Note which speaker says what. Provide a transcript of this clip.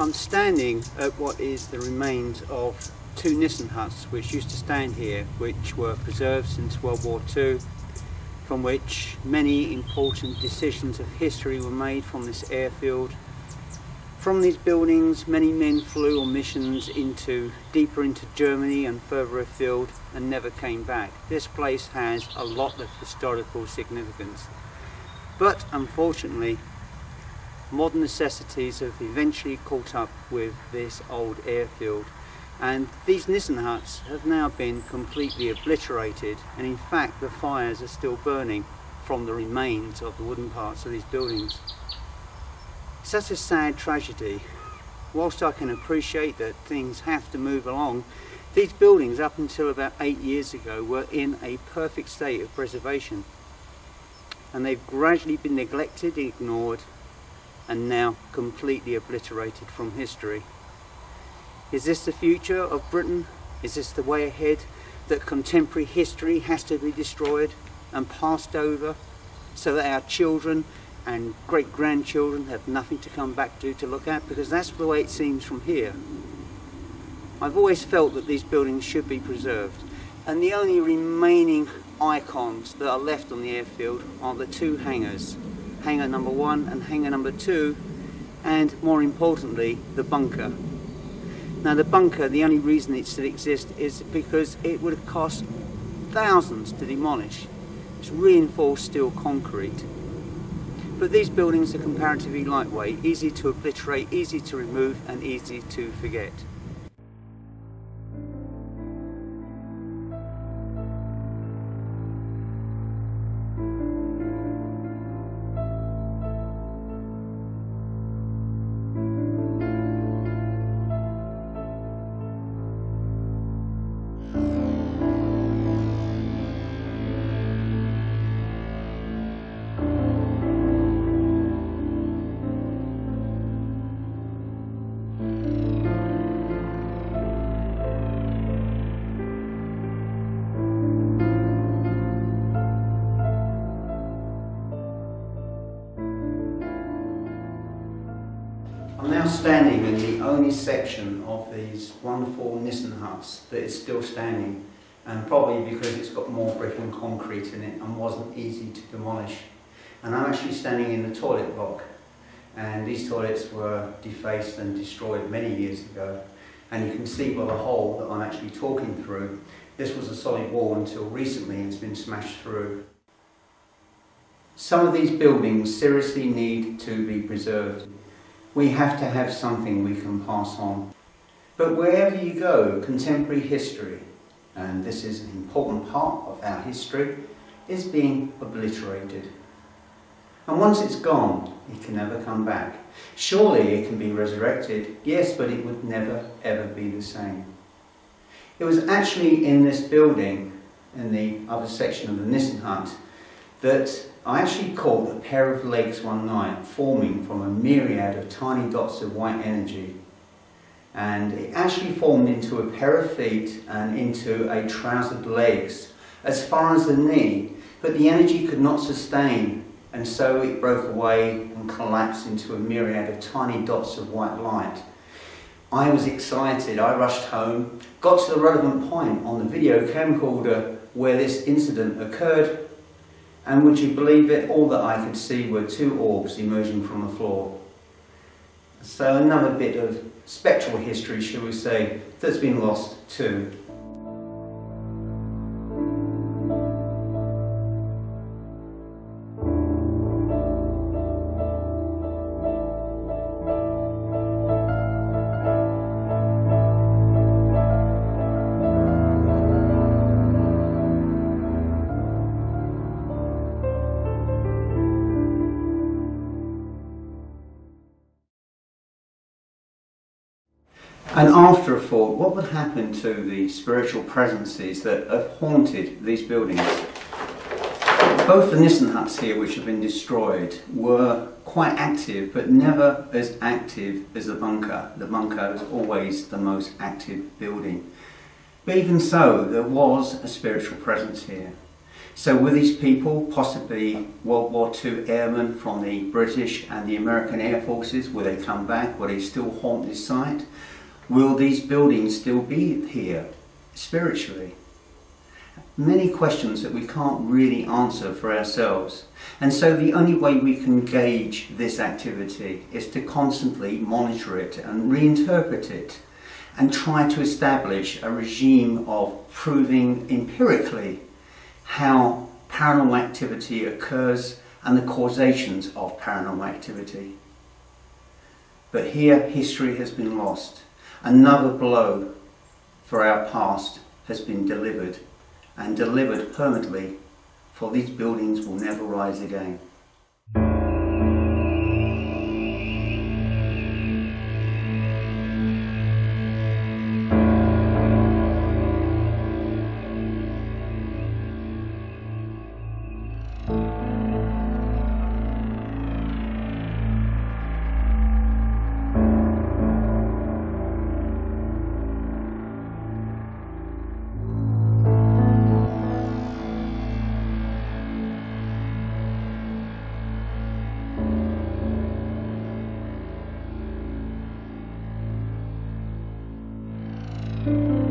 Speaker 1: I'm standing at what is the remains of two Nissen huts which used to stand here, which were preserved since World War II, from which many important decisions of history were made from this airfield. From these buildings many men flew on missions deeper into Germany and further afield and never came back. This place has a lot of historical significance, but unfortunately modern necessities have eventually caught up with this old airfield, and these Nissen huts have now been completely obliterated, and in fact the fires are still burning from the remains of the wooden parts of these buildings. Such a sad tragedy. Whilst I can appreciate that things have to move along, these buildings up until about 8 years ago were in a perfect state of preservation, and they've gradually been neglected, ignored, and now completely obliterated from history. Is this the future of Britain? Is this the way ahead, that contemporary history has to be destroyed and passed over so that our children and great-grandchildren have nothing to come back to look at? Because that's the way it seems from here. I've always felt that these buildings should be preserved, and the only remaining icons that are left on the airfield are the two hangars, hangar number 1 and hangar number 2, and more importantly the bunker. Now the bunker, the only reason it still exists is because it would have cost thousands to demolish. It's reinforced steel concrete. But these buildings are comparatively lightweight, easy to obliterate, easy to remove, and easy to forget. I'm now standing in the only section of these wonderful Nissen huts that is still standing, and probably because it's got more brick and concrete in it and wasn't easy to demolish. And I'm actually standing in the toilet block, and these toilets were defaced and destroyed many years ago, and you can see by the hole that I'm actually talking through, this was a solid wall until recently it's been smashed through. Some of these buildings seriously need to be preserved. We have to have something we can pass on. But wherever you go, contemporary history, and this is an important part of our history, is being obliterated. And once it's gone, it can never come back. Surely it can be resurrected, yes, but it would never ever be the same. It was actually in this building, in the other section of the Nissen hut, that I actually caught a pair of legs one night forming from a myriad of tiny dots of white energy, and it actually formed into a pair of feet and into a trousered legs as far as the knee, but the energy could not sustain, and so it broke away and collapsed into a myriad of tiny dots of white light. I was excited. I rushed home, got to the relevant point on the video camcorder where this incident occurred, and would you believe it, all that I could see were two orbs emerging from the floor. So another bit of spectral history, shall we say, that's been lost too. And after a thought, what would happen to the spiritual presences that have haunted these buildings? Both the Nissen huts here, which have been destroyed, were quite active, but never as active as the bunker. The bunker was always the most active building. But even so, there was a spiritual presence here. So were these people possibly World War II airmen from the British and the American Air Forces? Will they come back? Will they still haunt this site? Will these buildings still be here spiritually? Many questions that we can't really answer for ourselves. And so the only way we can gauge this activity is to constantly monitor it and reinterpret it and try to establish a regime of proving empirically how paranormal activity occurs and the causations of paranormal activity. But here history has been lost. Another blow for our past has been delivered, and delivered permanently, for these buildings will never rise again.
Speaker 2: Thank you.